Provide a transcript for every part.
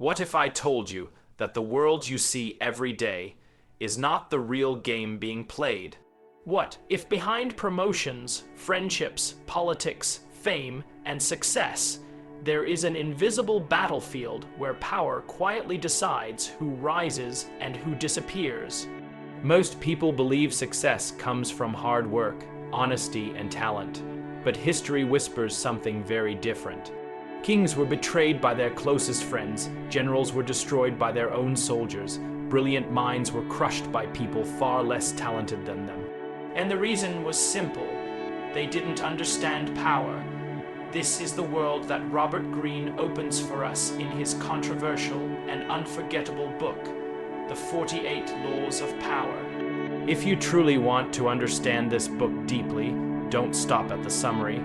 What if I told you that the world you see every day is not the real game being played? What if behind promotions, friendships, politics, fame, and success, there is an invisible battlefield where power quietly decides who rises and who disappears? Most people believe success comes from hard work, honesty, and talent, but history whispers something very different. Kings were betrayed by their closest friends, generals were destroyed by their own soldiers, brilliant minds were crushed by people far less talented than them. And the reason was simple. They didn't understand power. This is the world that Robert Greene opens for us in his controversial and unforgettable book, The 48 Laws of Power. If you truly want to understand this book deeply, don't stop at the summary.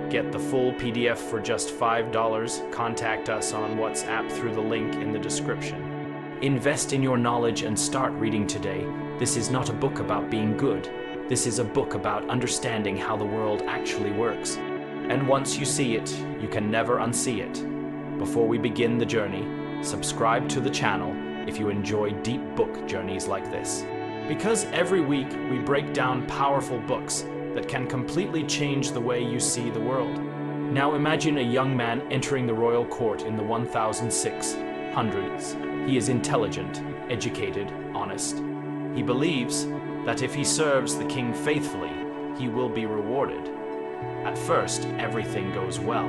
Get the full PDF for just $5. Contact us on WhatsApp through the link in the description. Invest in your knowledge and start reading today. This is not a book about being good. This is a book about understanding how the world actually works. And once you see it, you can never unsee it. Before we begin the journey, subscribe to the channel if you enjoy deep book journeys like this. Because every week we break down powerful books that can completely change the way you see the world. Now imagine a young man entering the royal court in the 1600s. He is intelligent, educated, honest. He believes that if he serves the king faithfully, he will be rewarded. At first, everything goes well.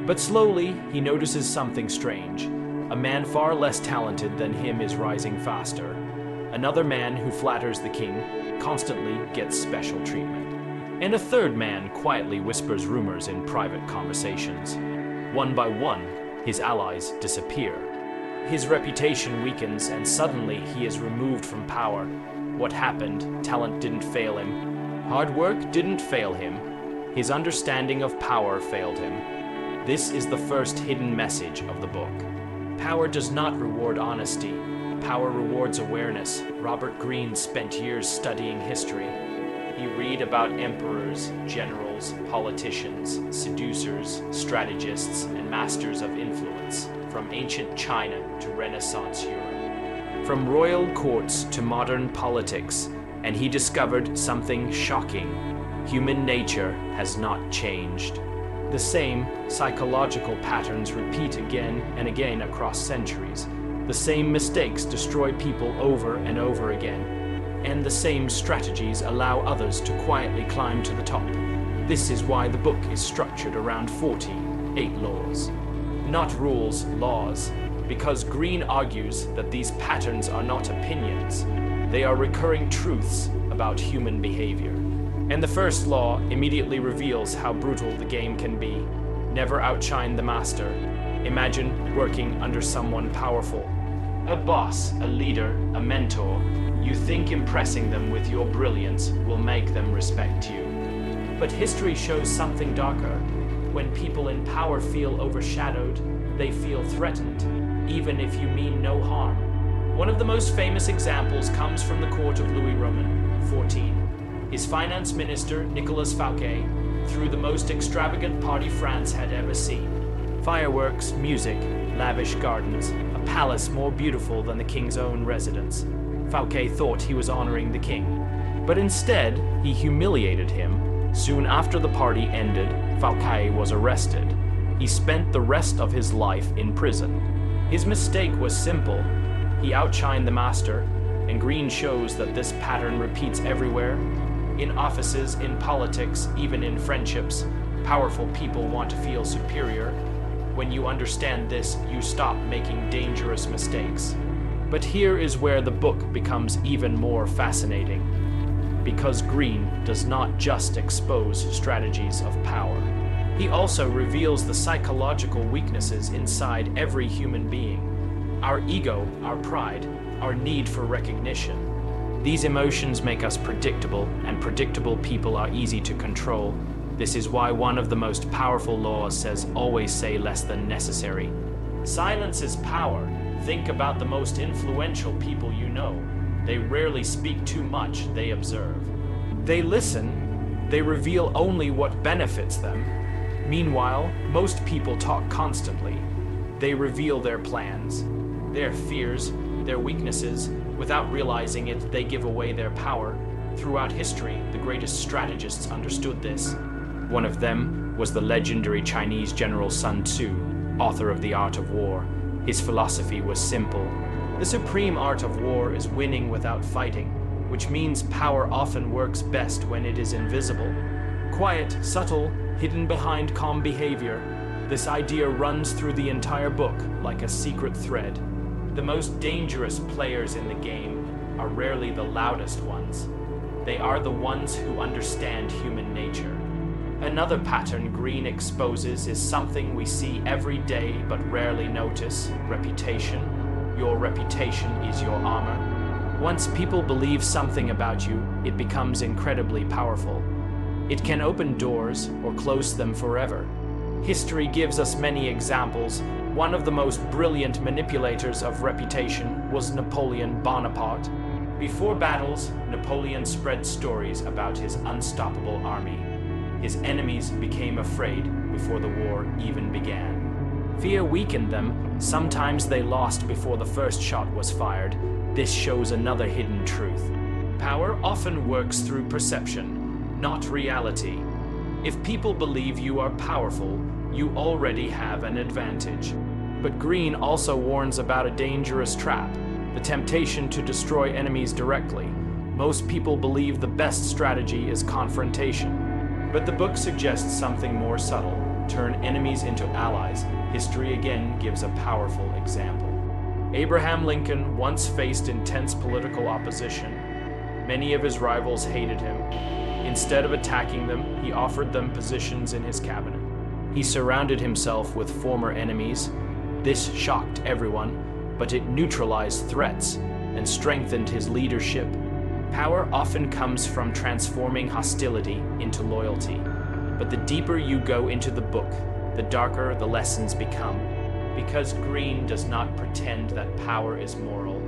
But slowly, he notices something strange. A man far less talented than him is rising faster. Another man who flatters the king constantly gets special treatment. And a third man quietly whispers rumors in private conversations. One by one, his allies disappear. His reputation weakens and suddenly he is removed from power. What happened? Talent didn't fail him. Hard work didn't fail him. His understanding of power failed him. This is the first hidden message of the book. Power does not reward honesty. Power rewards awareness. Robert Greene spent years studying history. He read about emperors, generals, politicians, seducers, strategists, and masters of influence, from ancient China to Renaissance Europe, from royal courts to modern politics, and he discovered something shocking. Human nature has not changed. The same psychological patterns repeat again and again across centuries. The same mistakes destroy people over and over again. And the same strategies allow others to quietly climb to the top. This is why the book is structured around 48 laws. Not rules, laws, because Greene argues that these patterns are not opinions. They are recurring truths about human behavior. And the first law immediately reveals how brutal the game can be. Never outshine the master. Imagine working under someone powerful. A boss, a leader, a mentor. You think impressing them with your brilliance will make them respect you. But history shows something darker. When people in power feel overshadowed, they feel threatened, even if you mean no harm. One of the most famous examples comes from the court of Louis Roman XIV. His finance minister, Nicolas Fouquet, threw the most extravagant party France had ever seen. Fireworks, music, lavish gardens, a palace more beautiful than the king's own residence. Fouquet thought he was honoring the king, but instead he humiliated him. Soon after the party ended, Fouquet was arrested. He spent the rest of his life in prison. His mistake was simple. He outshined the master, and Greene shows that this pattern repeats everywhere. In offices, in politics, even in friendships, powerful people want to feel superior. When you understand this, you stop making dangerous mistakes. But here is where the book becomes even more fascinating. Because Greene does not just expose strategies of power. He also reveals the psychological weaknesses inside every human being. Our ego, our pride, our need for recognition. These emotions make us predictable, and predictable people are easy to control. This is why one of the most powerful laws says always say less than necessary. Silence is power. Think about the most influential people you know. They rarely speak too much, they observe. They listen. They reveal only what benefits them. Meanwhile, most people talk constantly. They reveal their plans, their fears, their weaknesses. Without realizing it, they give away their power. Throughout history, the greatest strategists understood this. One of them was the legendary Chinese general Sun Tzu, author of The Art of War. His philosophy was simple. The supreme art of war is winning without fighting, which means power often works best when it is invisible. Quiet, subtle, hidden behind calm behavior. This idea runs through the entire book like a secret thread. The most dangerous players in the game are rarely the loudest ones. They are the ones who understand human nature. Another pattern Green exposes is something we see every day but rarely notice: reputation. Your reputation is your armor. Once people believe something about you, it becomes incredibly powerful. It can open doors or close them forever. History gives us many examples. One of the most brilliant manipulators of reputation was Napoleon Bonaparte. Before battles, Napoleon spread stories about his unstoppable army. His enemies became afraid before the war even began. Fear weakened them. Sometimes they lost before the first shot was fired. This shows another hidden truth. Power often works through perception, not reality. If people believe you are powerful, you already have an advantage. But Green also warns about a dangerous trap: the temptation to destroy enemies directly. Most people believe the best strategy is confrontation. But the book suggests something more subtle: turn enemies into allies. History again gives a powerful example. Abraham Lincoln once faced intense political opposition. Many of his rivals hated him. Instead of attacking them, he offered them positions in his cabinet. He surrounded himself with former enemies. This shocked everyone, but it neutralized threats and strengthened his leadership. Power often comes from transforming hostility into loyalty. But the deeper you go into the book, the darker the lessons become. Because Green does not pretend that power is moral,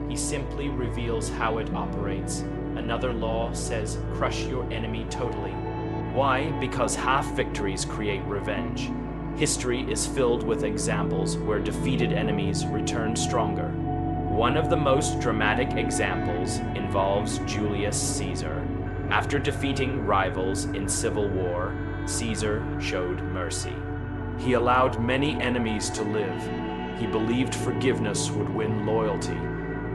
he simply reveals how it operates. Another law says, crush your enemy totally. Why? Because half victories create revenge. History is filled with examples where defeated enemies return stronger. One of the most dramatic examples involves Julius Caesar. After defeating rivals in civil war, Caesar showed mercy. He allowed many enemies to live. He believed forgiveness would win loyalty.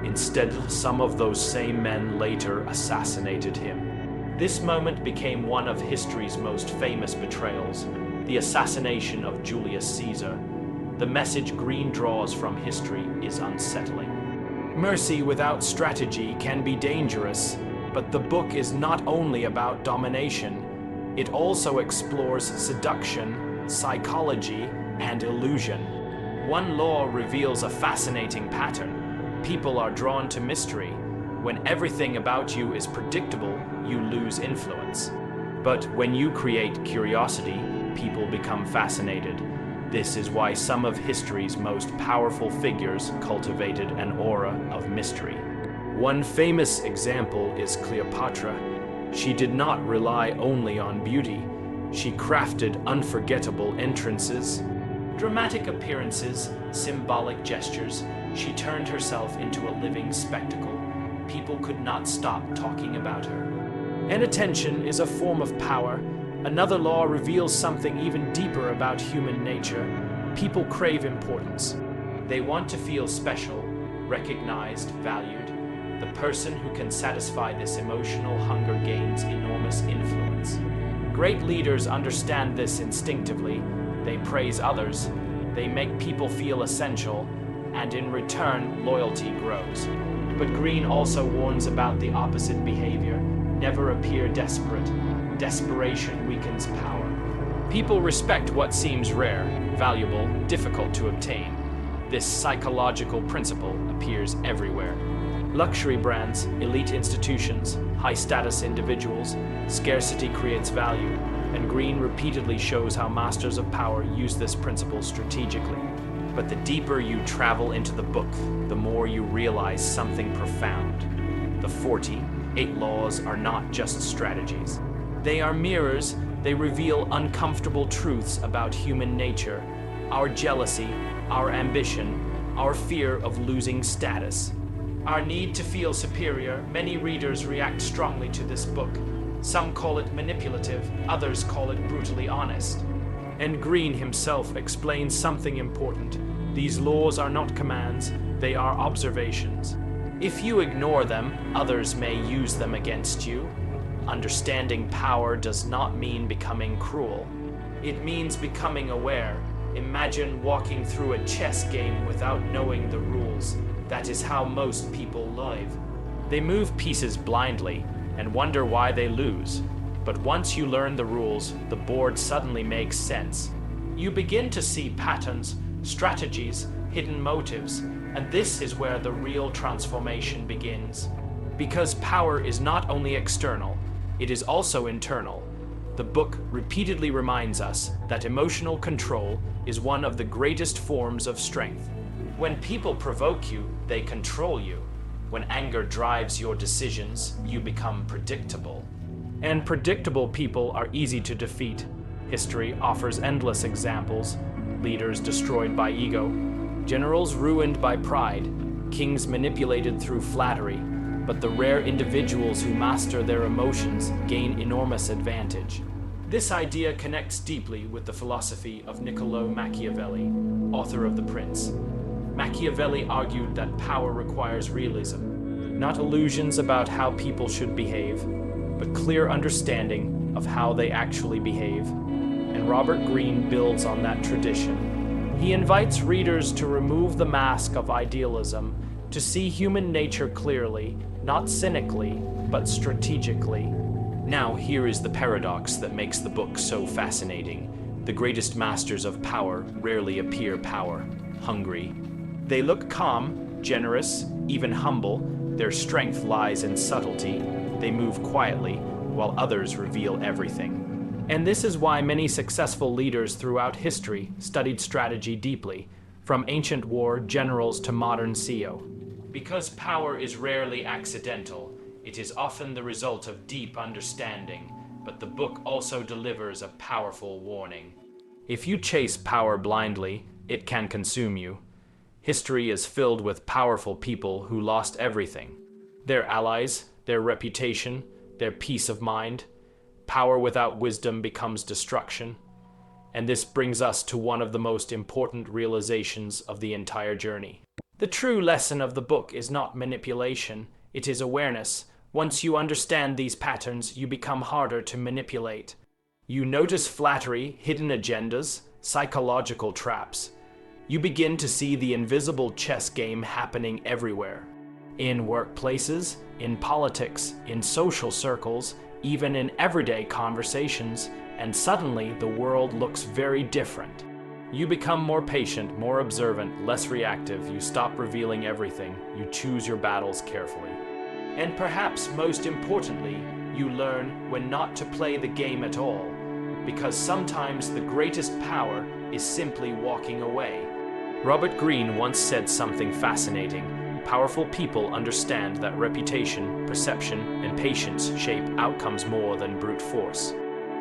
Instead, some of those same men later assassinated him. This moment became one of history's most famous betrayals, the assassination of Julius Caesar. The message Green draws from history is unsettling. Mercy without strategy can be dangerous, but the book is not only about domination. It also explores seduction, psychology, and illusion. One law reveals a fascinating pattern. People are drawn to mystery. When everything about you is predictable, you lose influence. But when you create curiosity, people become fascinated. This is why some of history's most powerful figures cultivated an aura of mystery. One famous example is Cleopatra. She did not rely only on beauty. She crafted unforgettable entrances, dramatic appearances, symbolic gestures. She turned herself into a living spectacle. People could not stop talking about her. And attention is a form of power. Another law reveals something even deeper about human nature. People crave importance. They want to feel special, recognized, valued. The person who can satisfy this emotional hunger gains enormous influence. Great leaders understand this instinctively. They praise others. They make people feel essential, and in return, loyalty grows. But Green also warns about the opposite behavior. Never appear desperate. Desperation weakens power. People respect what seems rare, valuable, difficult to obtain. This psychological principle appears everywhere. Luxury brands, elite institutions, high-status individuals, scarcity creates value, and Green repeatedly shows how masters of power use this principle strategically. But the deeper you travel into the book, the more you realize something profound. The 48 laws are not just strategies. They are mirrors. They reveal uncomfortable truths about human nature, our jealousy, our ambition, our fear of losing status. Our need to feel superior. Many readers react strongly to this book. Some call it manipulative, others call it brutally honest. And Green himself explains something important. These laws are not commands, they are observations. If you ignore them, others may use them against you. Understanding power does not mean becoming cruel. It means becoming aware. Imagine walking through a chess game without knowing the rules. That is how most people live. They move pieces blindly and wonder why they lose. But once you learn the rules, the board suddenly makes sense. You begin to see patterns, strategies, hidden motives, and this is where the real transformation begins. Because power is not only external, it is also internal. The book repeatedly reminds us that emotional control is one of the greatest forms of strength. When people provoke you, they control you. When anger drives your decisions, you become predictable. And predictable people are easy to defeat. History offers endless examples. Leaders destroyed by ego, generals ruined by pride, kings manipulated through flattery, but the rare individuals who master their emotions gain enormous advantage. This idea connects deeply with the philosophy of Niccolo Machiavelli, author of The Prince. Machiavelli argued that power requires realism, not illusions about how people should behave, but clear understanding of how they actually behave. And Robert Greene builds on that tradition. He invites readers to remove the mask of idealism, to see human nature clearly, not cynically, but strategically. Now, here is the paradox that makes the book so fascinating. The greatest masters of power rarely appear hungry. They look calm, generous, even humble. Their strength lies in subtlety. They move quietly, while others reveal everything. And this is why many successful leaders throughout history studied strategy deeply, from ancient war generals to modern CEO. Because power is rarely accidental, it is often the result of deep understanding, but the book also delivers a powerful warning. If you chase power blindly, it can consume you. History is filled with powerful people who lost everything. Their allies, their reputation, their peace of mind. Power without wisdom becomes destruction. And this brings us to one of the most important realizations of the entire journey. The true lesson of the book is not manipulation, it is awareness. Once you understand these patterns, you become harder to manipulate. You notice flattery, hidden agendas, psychological traps. You begin to see the invisible chess game happening everywhere. In workplaces, in politics, in social circles, even in everyday conversations, and suddenly the world looks very different. You become more patient, more observant, less reactive. You stop revealing everything. You choose your battles carefully. And perhaps most importantly, you learn when not to play the game at all, because sometimes the greatest power is simply walking away. Robert Greene once said something fascinating. Powerful people understand that reputation, perception, and patience shape outcomes more than brute force.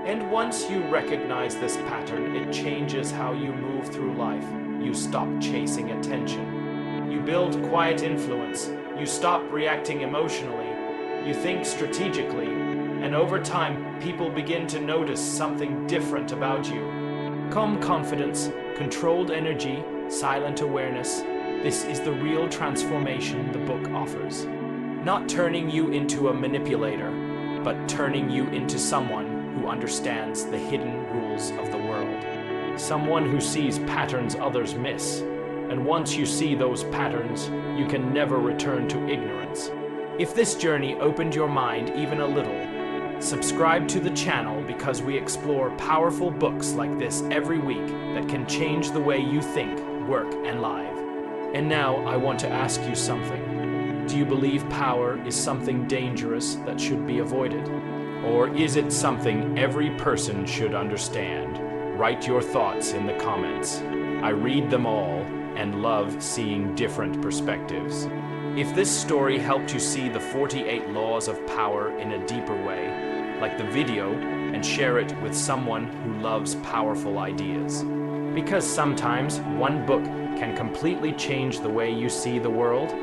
And once you recognize this pattern, it changes how you move through life. You stop chasing attention. You build quiet influence. You stop reacting emotionally. You think strategically. And over time, people begin to notice something different about you. Calm confidence, controlled energy, silent awareness. This is the real transformation the book offers. Not turning you into a manipulator, but turning you into someone who understands the hidden rules of the world. Someone who sees patterns others miss. And once you see those patterns, you can never return to ignorance. If this journey opened your mind even a little, subscribe to the channel because we explore powerful books like this every week that can change the way you think, work, and live. And now I want to ask you something. Do you believe power is something dangerous that should be avoided? Or is it something every person should understand? Write your thoughts in the comments. I read them all and love seeing different perspectives. If this story helped you see the 48 laws of power in a deeper way, like the video and share it with someone who loves powerful ideas. Because sometimes one book can completely change the way you see the world,